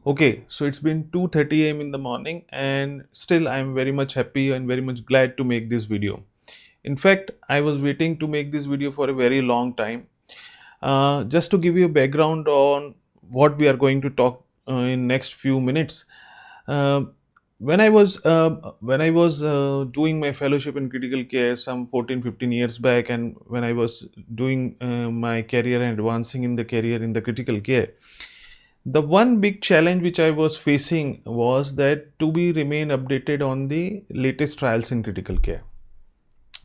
Okay, so it's been 2:30 a.m. in the morning, and still I'm very much happy and very much glad to make this video. In fact, I was waiting to make this video for a very long time. Just to give you a background on what we are going to talk in next few minutes. Uh, when I was doing my fellowship in critical care some 14-15 years back, and when I was doing my career and advancing in the career in the critical care, the one big challenge which I was facing was that to be remain updated on the latest trials in critical care.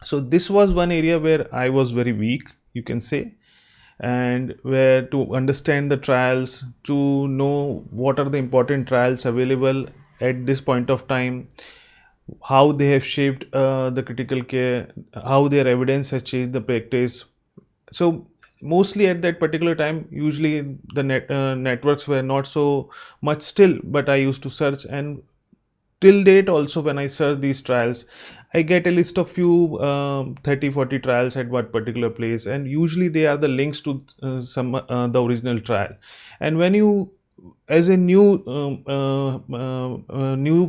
So this was one area where I was very weak, you can say, and where to understand the trials, to know what are the important trials available at this point of time, how they have shaped the critical care, how their evidence has changed the practice. So mostly at that particular time, usually the networks were not so much still, but I used to search, and till date also when I search these trials, I get a list of few 30-40 trials at what particular place, and usually they are the links to some the original trial. And when you, as a new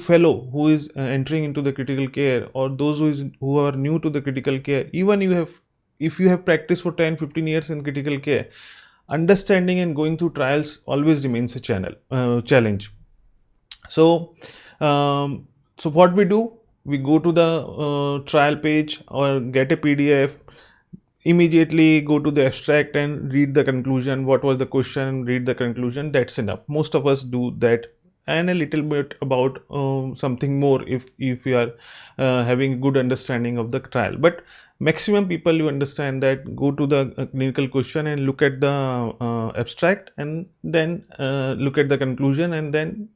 fellow who is entering into the critical care, or those who are new to the critical care, even if you have practiced for 10-15 years in critical care, understanding and going through trials always remains a challenge. So so what we do, we go to the trial page or get a PDF, immediately go to the abstract and read the conclusion, what was the question, read the conclusion. That's enough. Most of us do that, and a little bit about something more if you are having good understanding of the trial. But maximum people, you understand that, go to the clinical question and look at the abstract, and then look at the conclusion, and then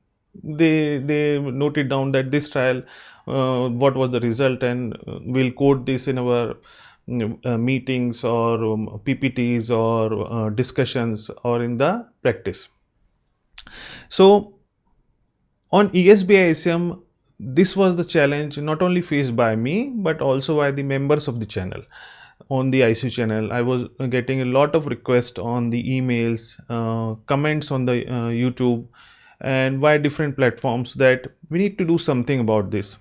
they note it down that this trial, what was the result, and we'll quote this in our meetings or PPTs or discussions or in the practice. So on ESBICM, this was the challenge not only faced by me but also by the members of the channel. On the ICU channel, I was getting a lot of requests on the emails, comments on the YouTube, and via different platforms that we need to do something about this.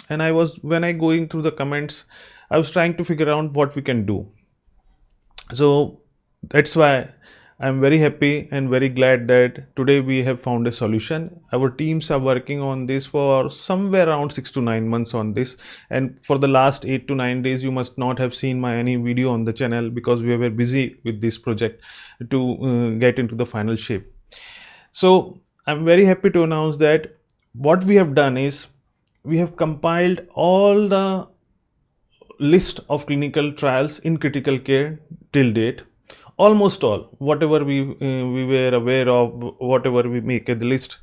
And when I going through the comments, I was trying to figure out what we can do. So that's why I'm very happy and very glad that today we have found a solution. Our teams are working on this for somewhere around 6 to 9 months on this, and for the last 8 to 9 days you must not have seen my any video on the channel because we were busy with this project to get into the final shape. So I'm very happy to announce that what we have done is we have compiled all the list of clinical trials in critical care till date, almost all, whatever we were aware of, whatever we make a list.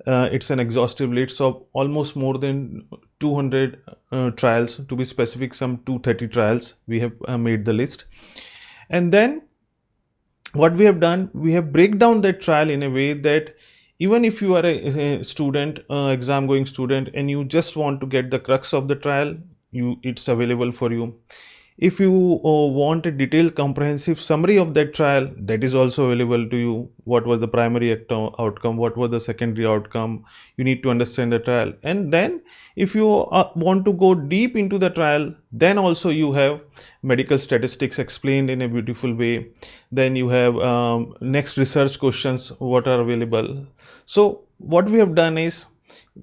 It's an exhaustive list of almost more than 200 trials, to be specific, some 230 trials we have made the list. And then what we have done, we have break down that trial in a way that even if you are a student, exam going student, and you just want to get the crux of the trial, it's available for you. If you want a detailed comprehensive summary of that trial, that is also available to you. What was the primary outcome, what was the secondary outcome, you need to understand the trial. And then if you want to go deep into the trial, then also you have medical statistics explained in a beautiful way. Then you have next research questions what are available. So what we have done is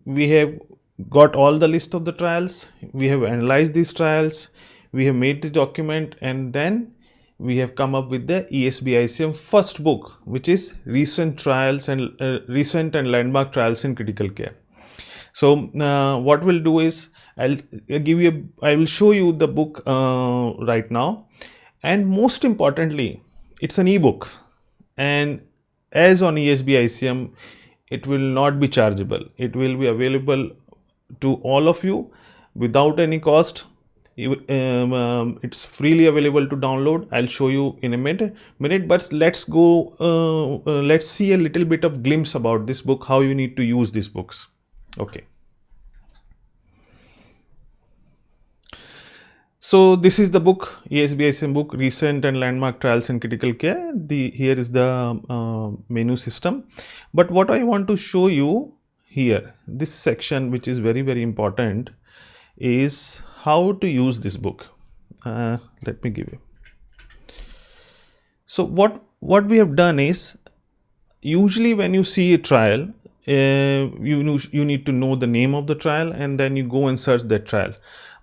we have got all the list of the trials, we have analyzed these trials, we have made the document, and then we have come up with the ESBICM first book, which is recent trials and recent and landmark trials in critical care. So what we'll do is I will show you the book right now, and most importantly, it's an ebook, and as on ESBICM, it will not be chargeable. It will be available to all of you without any cost. It's freely available to download. I'll show you in a minute, but let's see a little bit of glimpse about this book, how you need to use these books. Okay. So this is the book, ESBICM book, Recent and Landmark Trials in Critical Care. Here is the menu system. But what I want to show you here, this section which is very, very important, is how to use this book. Let me give you. So what we have done is, usually when you see a trial, you need to know the name of the trial and then you go and search that trial.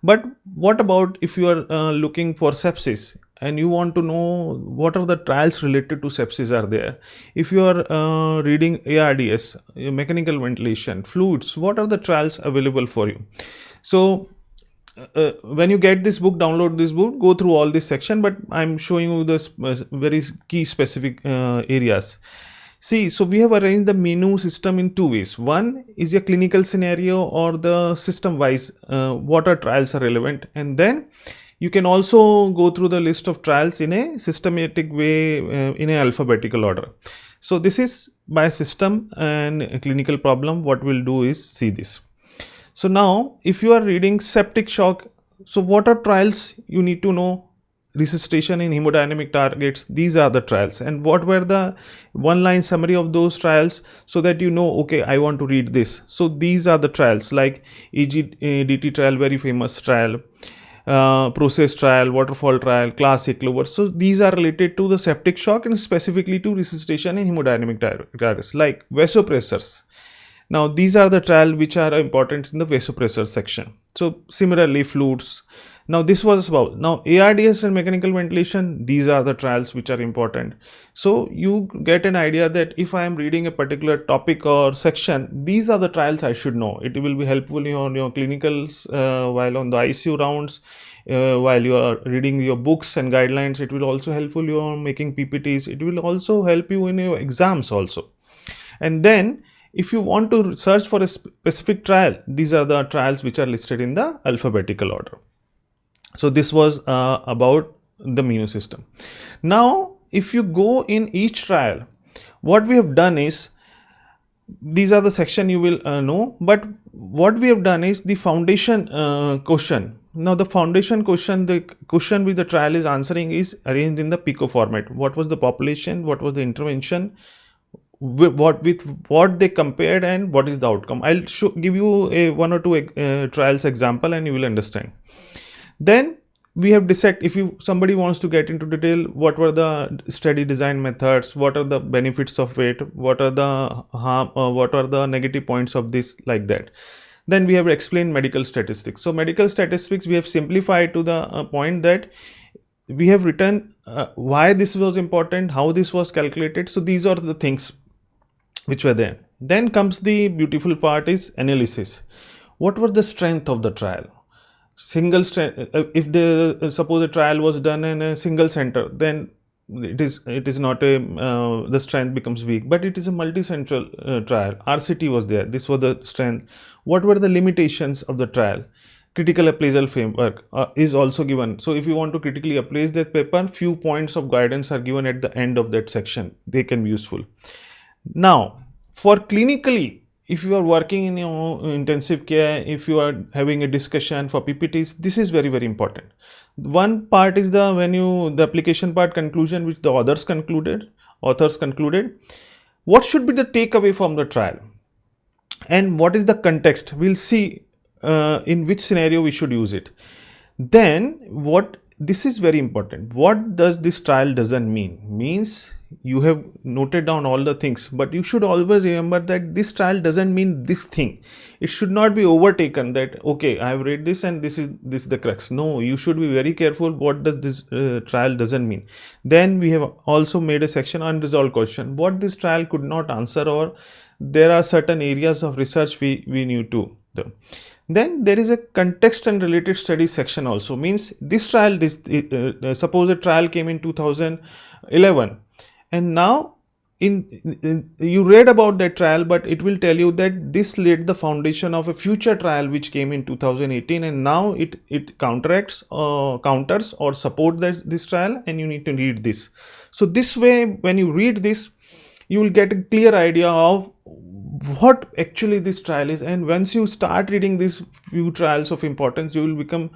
But what about if you are looking for sepsis and you want to know what are the trials related to sepsis are there? If you are reading ARDS, mechanical ventilation, fluids, what are the trials available for you? So when you get this book, download this book, go through all this section, but I'm showing you the very key specific areas. See, so we have arranged the menu system in two ways. One is a clinical scenario or the system wise, what are trials are relevant, and then you can also go through the list of trials in a systematic way, in a alphabetical order. So this is by system and a clinical problem. What we'll do is see this. So now if you are reading septic shock, so what are trials you need to know? Resuscitation in hemodynamic targets, these are the trials, and what were the one line summary of those trials, so that you know, okay, I want to read this. So these are the trials like EGDT trial, very famous trial, process trial, waterfall trial, classic clover. So these are related to the septic shock and specifically to resuscitation in hemodynamic targets, like vasopressors. Now these are the trials which are important in the vasopressor section. So similarly fluids. Now this was about, now ARDS and mechanical ventilation, these are the trials which are important. So you get an idea that if I am reading a particular topic or section, these are the trials I should know. It will be helpful on your clinicals, while on the ICU rounds, while you are reading your books and guidelines. It will also helpful you on making PPTs. It will also help you in your exams also. And then if you want to search for a specific trial, these are the trials which are listed in the alphabetical order. So this was about the menu system. Now, if you go in each trial, what we have done is, these are the section you will know, but what we have done is the foundation question. Now the foundation question, the question which the trial is answering is arranged in the PICO format. What was the population? What was the intervention? With what they compared and what is the outcome? I'll give you a one or two trials example and you will understand. Then we have decided, if somebody wants to get into detail, what were the study design methods, what are the benefits of it, what are the harm, what are the negative points of this, like that. Then we have explained medical statistics. So medical statistics we have simplified to the point that we have written why this was important, how this was calculated. So these are the things which were there. Then comes the beautiful part, is analysis. What was the strength of the trial? Single strength, if the suppose a trial was done in a single center, then it is not a the strength becomes weak, but it is a multi-central trial. RCT was there, this was the strength. What were the limitations of the trial? Critical appraisal framework is also given. So if you want to critically appraise that paper, few points of guidance are given at the end of that section. They can be useful. Now for clinically, if you are working in your intensive care, if you are having a discussion for PPTs, this is very, very important. One part is the application part, conclusion, which the authors concluded. What should be the takeaway from the trial? And what is the context? We'll see in which scenario we should use it. Then this is very important. What does this trial doesn't mean? Means you have noted down all the things, but you should always remember that this trial doesn't mean this thing. It should not be overtaken that, okay, I have read this and this is the crux. No, you should be very careful. What does this trial doesn't mean? Then we have also made a section on unresolved question. What this trial could not answer, or there are certain areas of research we need to do. Then there is a context and related studies section also. Means this trial, suppose a trial came in 2011 and now you read about that trial, but it will tell you that this laid the foundation of a future trial which came in 2018, and now it counters or support this trial, and you need to read this. So this way, when you read this, you will get a clear idea of what actually this trial is. And once you start reading these few trials of importance, you will become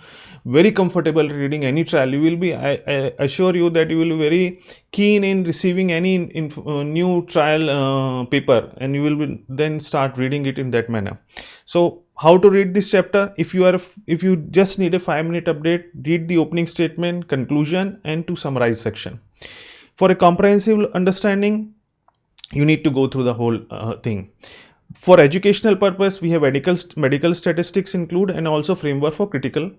very comfortable reading any trial. You will be, I assure you that you will be very keen in receiving any new trial paper, and you will be, then start reading it in that manner. So how to read this chapter? If you just need a 5-minute update, read the opening statement, conclusion, and to summarize section. For a comprehensive understanding, you need to go through the whole thing. For educational purpose, we have medical statistics include, and also framework for critical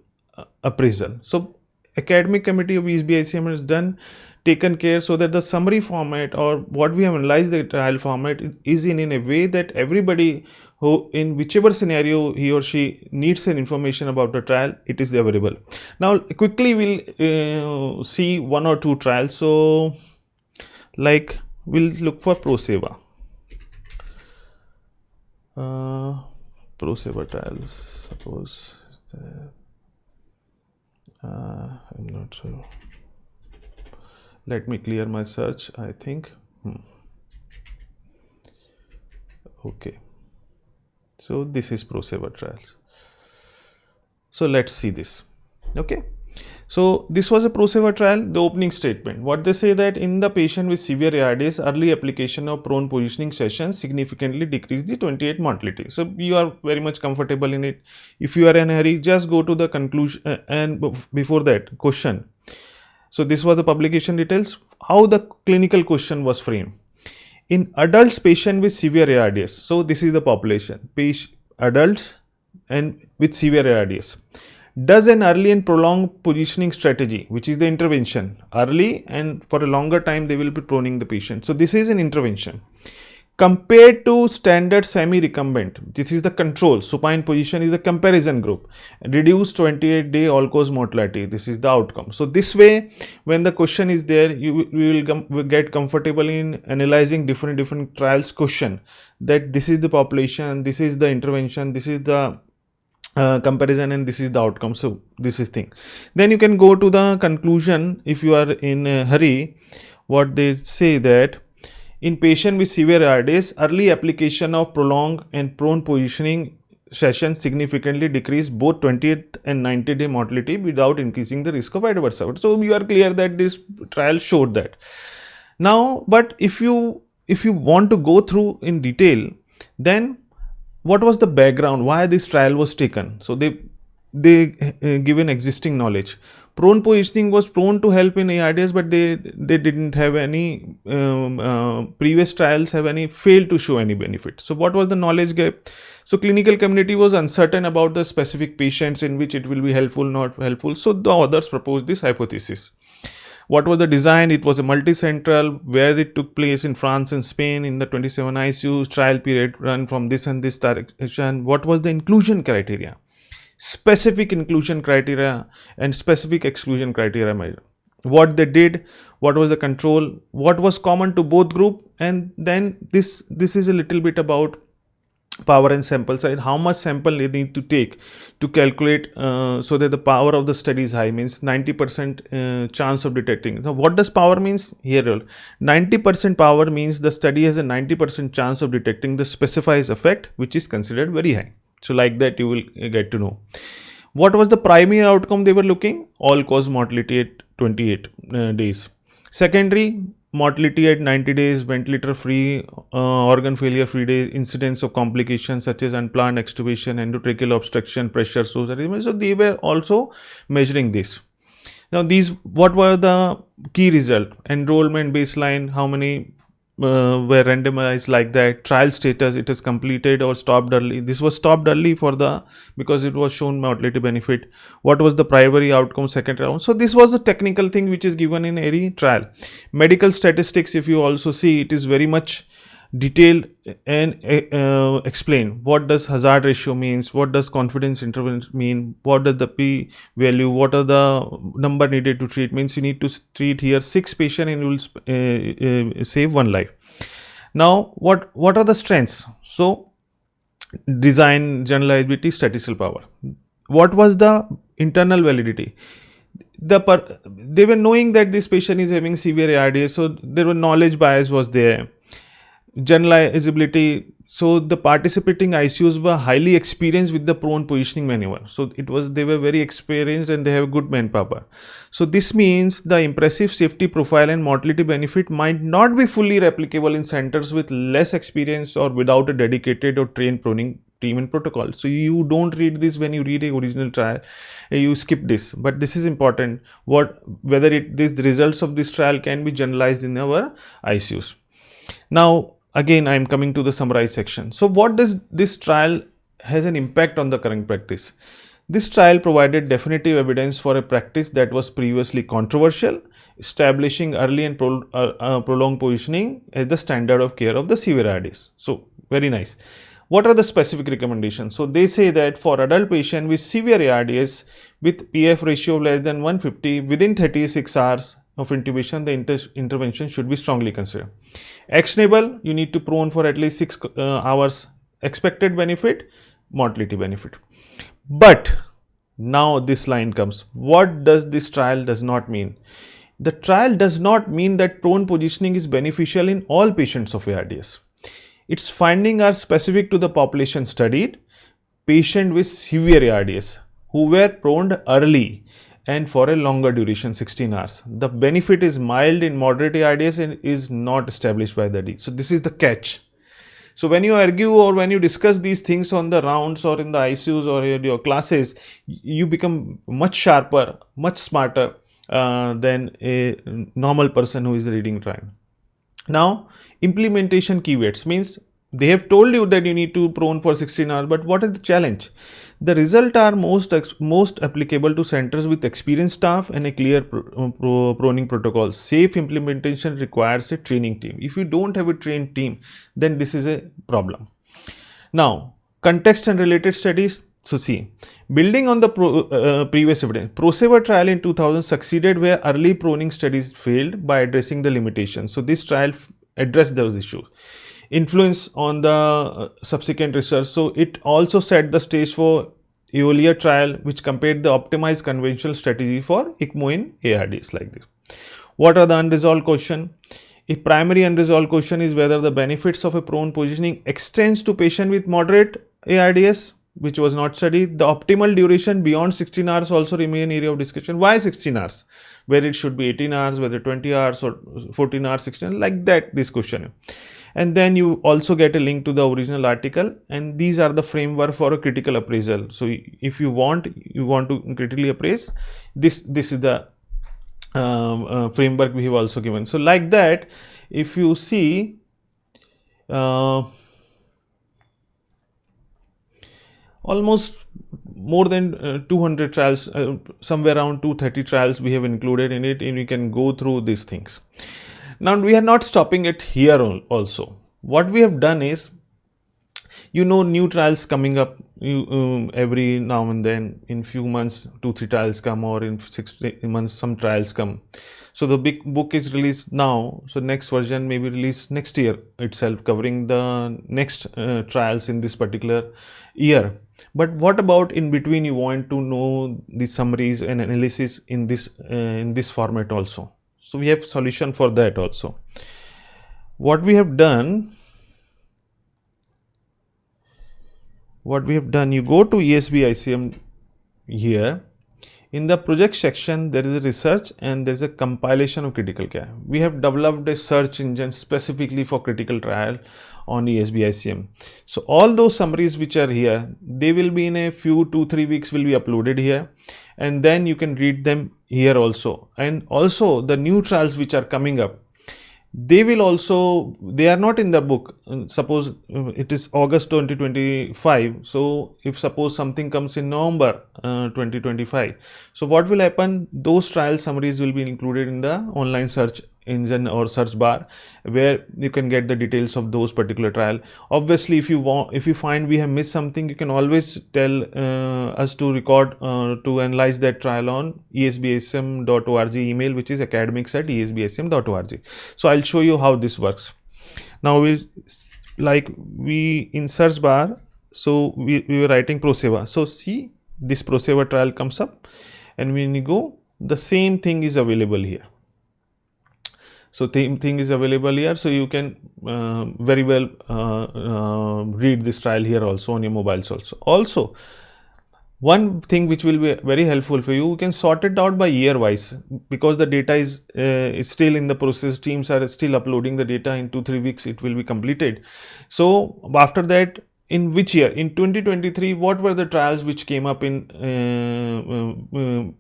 appraisal. So Academic Committee of ESBICM has taken care so that the summary format, or what we have analyzed the trial format, is in a way that everybody who, in whichever scenario he or she needs an information about the trial, it is available. Now quickly we'll see one or two trials. So like, we'll look for ProSeva. ProSeva trials, suppose. I'm not sure. Let me clear my search, I think. Okay. So this is ProSeva trials. So let's see this. Okay. So this was a ProSeva trial. The opening statement, what they say, that in the patient with severe ARDS, early application of prone positioning sessions significantly decreased the 28 mortality. So you are very much comfortable in it. If you are in a hurry, just go to the conclusion, and before that, question. So this was the publication details. How the clinical question was framed: in adults patient with severe ARDS. So this is the population, adults and with severe ARDS. Does an early and prolonged positioning strategy, which is the intervention, early and for a longer time they will be proning the patient. So this is an intervention. Compared to standard semi-recumbent, this is the control. Supine position is the comparison group. Reduced 28-day all-cause mortality. This is the outcome. So this way, when the question is there, you will get comfortable in analyzing different trials question. That this is the population, this is the intervention, this is the comparison, and this is the outcome. So this is thing. Then you can go to the conclusion if you are in a hurry. What they say, that in patient with severe ARDS, early application of prolonged and prone positioning sessions significantly decrease both 28 and 90-day mortality without increasing the risk of adverse events. So you are clear that this trial showed that. Now, but if you want to go through in detail, then what was the background, why this trial was taken? So they given existing knowledge. Prone positioning was prone to help in ARDS, but they didn't have any previous trials have any failed to show any benefit. So what was the knowledge gap? So clinical community was uncertain about the specific patients in which it will be helpful, not helpful. So the authors proposed this hypothesis. What was the design? It was a multicentral, where it took place in France and Spain in the 27 ICUs, trial period run from this and this direction. What was the inclusion criteria? Specific inclusion criteria and specific exclusion criteria measure. What they did, what was the control, what was common to both group, and then this is a little bit about power and sample size, how much sample they need to take to calculate so that the power of the study is high, means 90% chance of detecting. So what does power means here? 90% power means the study has a 90% chance of detecting the specified effect, which is considered very high. So like that you will get to know. What was the primary outcome they were looking? All cause mortality at 28 days. Secondary mortality at 90 days, ventilator free, organ failure free days, incidence of complications such as unplanned extubation, endotracheal obstruction, pressure source. So they were also measuring this. Now these, what were the key result? Enrollment baseline, how many were randomized, like that. Trial status, it is completed or stopped early. This was stopped early because it was shown mortality benefit. What was the primary outcome, second round? So this was the technical thing which is given in every trial. Medical statistics, if you also see, it is very much detailed and explain what does hazard ratio means, what does confidence interval mean, what does the p value, what are the number needed to treat, means you need to treat here 6 patients and you will save 1 life. Now what are the strengths? So design, generalizability, statistical power. What was the internal validity? They were knowing that this patient is having severe ARDS, so there were knowledge bias was there. Generalizability, So the participating ICUs were highly experienced with the prone positioning maneuver. So they were very experienced and they have good manpower. So this means the impressive safety profile and mortality benefit might not be fully replicable in centers with less experience or without a dedicated or trained proning team and protocol. So you don't read this when you read a original trial, you skip this, but this is important, whether the results of this trial can be generalized in our ICUs. Now again I am coming to the summarize section. So what does this trial has an impact on the current practice? This trial provided definitive evidence for a practice that was previously controversial, establishing early and prolonged positioning as the standard of care of the severe ARDS. So very nice. What are the specific recommendations? So they say that for adult patient with severe ARDS with PF ratio of less than 150 within 36 hours of intubation, the intervention should be strongly considered. Actionable, you need to prone for at least 6 hours. Expected benefit, mortality benefit. But now this line comes. What does this trial does not mean? The trial does not mean that prone positioning is beneficial in all patients of ARDS. Its findings are specific to the population studied, patient with severe ARDS who were proned early and for a longer duration, 16 hours. The benefit is mild in moderate ARDS and is not established by the D. So this is the catch. So when you argue or when you discuss these things on the rounds or in the ICUs or in your classes, you become much sharper, much smarter than a normal person who is reading trial. Now, implementation keywords means they have told you that you need to prone for 16 hours, but what is the challenge? The results are most applicable to centers with experienced staff and a clear proning protocol. Safe implementation requires a training team. If you don't have a trained team, then this is a problem. Now, context and related studies. So see, building on the previous evidence, ProSaver trial in 2000 succeeded where early proning studies failed by addressing the limitations. So this trial addressed those issues. Influence on the subsequent research. So it also set the stage for Eolia trial, which compared the optimized conventional strategy for ECMO in ARDS like this. What are the unresolved questions? A primary unresolved question is whether the benefits of a prone positioning extends to patient with moderate ARDS, which was not studied. The optimal duration beyond 16 hours also remain area of discussion. Why 16 hours? Whether it should be 18 hours, whether 20 hours or 14 hours, 16, like that this question. And then you also get a link to the original article, and these are the framework for a critical appraisal. So if you want to critically appraise, this is the framework we have also given. So like that, if you see almost more than 200 trials, somewhere around 230 trials we have included in it, and you can go through these things. Now we are not stopping it here also. What we have done is, new trials coming up every now and then. In few months 2-3 trials come, or in 6 months some trials come. So the big book is released now, so next version may be released next year itself, covering the next trials in this particular year. But what about in between? You want to know the summaries and analysis in this format also. So we have solution for that also. What we have done, you go to ESBICM here. In the project section, there is a research and there is a compilation of critical care. We have developed a search engine specifically for critical trial on ESBICM. So all those summaries which are here, they will be in a few 2-3 weeks will be uploaded here, and then you can read them here also. And also the new trials which are coming up, they are not in the book. Suppose it is August 2025. So if suppose something comes in November 2025, so what will happen? Those trial summaries will be included in the online search engine or search bar, where you can get the details of those particular trial. Obviously, if you find we have missed something, you can always tell us to record to analyze that trial on esbicm.org email, which is academics@esbicm.org. So I'll show you how this works. Now we in search bar, so we were writing ProSaver. So see, this ProSaver trial comes up, and when you go, the same thing is available here. So thing is available here, so you can very well read this trial here also on your mobiles also. One thing which will be very helpful for you, you can sort it out by year wise, because the data is still in the process. Teams are still uploading the data. In 2-3 weeks it will be completed. So after that, in which year, in 2023, what were the trials which came up in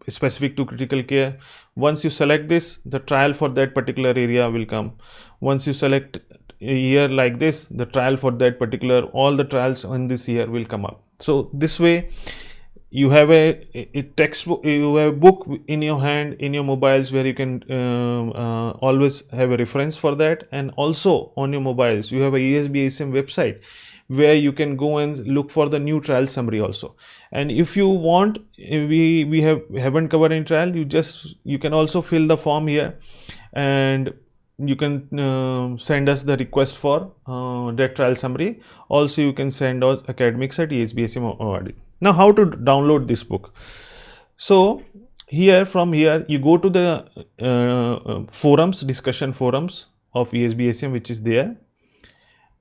specific to critical care? Once you select this, the trial for that particular area will come. Once you select a year like this, the trial for that particular, all the trials in this year will come up. So this way you have a textbook, you have a book in your hand, in your mobiles, where you can always have a reference for that. And also on your mobiles you have a ESBICM website where you can go and look for the new trial summary also. And if you want, we haven't covered any trial, you can also fill the form here, and you can send us the request for that trial summary. Also you can send us academics@esbicm.org. Now, how to download this book? So here, from here you go to the forums, discussion forums of ESBICM, which is there,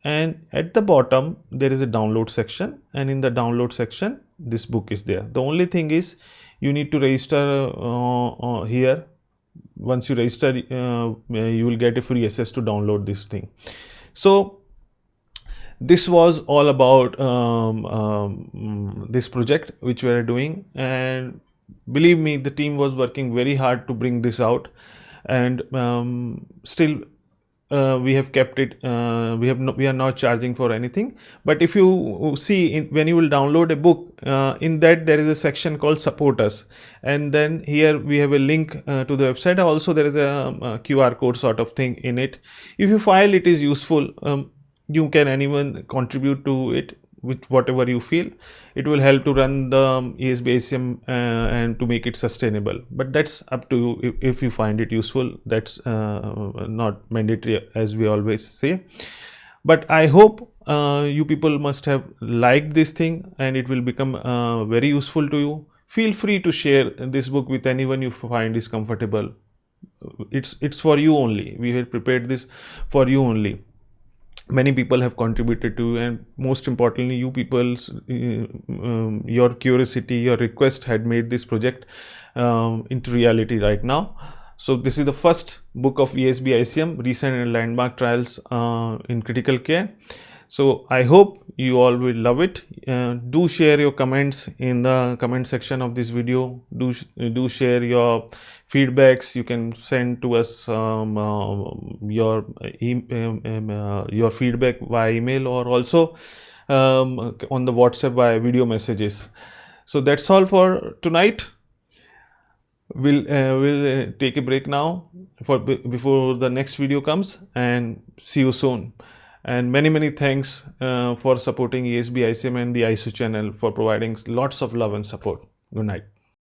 and at the bottom there is a download section, and in the download section this book is there. The only thing is you need to register here. Once you register, you will get a free access to download this thing. So this was all about this project which we are doing, and believe me, the team was working very hard to bring this out, and still we have kept it. We are not charging for anything. But if you see, when you will download a book, in that there is a section called Support Us, and then here we have a link to the website. Also there is a QR code sort of thing in it. If you feel it is useful, you can anyone contribute to it with whatever you feel. It will help to run the ESBICM and to make it sustainable. But that's up to you. If you find it useful, that's not mandatory, as we always say. But I hope you people must have liked this thing, and it will become very useful to you. Feel free to share this book with anyone you find is comfortable. It's for you only. We have prepared this for you only. Many people have contributed to, and most importantly, you people's your curiosity, your request had made this project into reality right now. So this is the first book of ESBICM, recent and landmark trials in critical care. So I hope you all will love it. Do share your comments in the comment section of this video. Do share your feedbacks. You can send to us your feedback via email, or also on the WhatsApp via video messages. So that's all for tonight. We'll take a break now before the next video comes, and see you soon. And many thanks for supporting ESBICM and the ISO channel, for providing lots of love and support. Good night.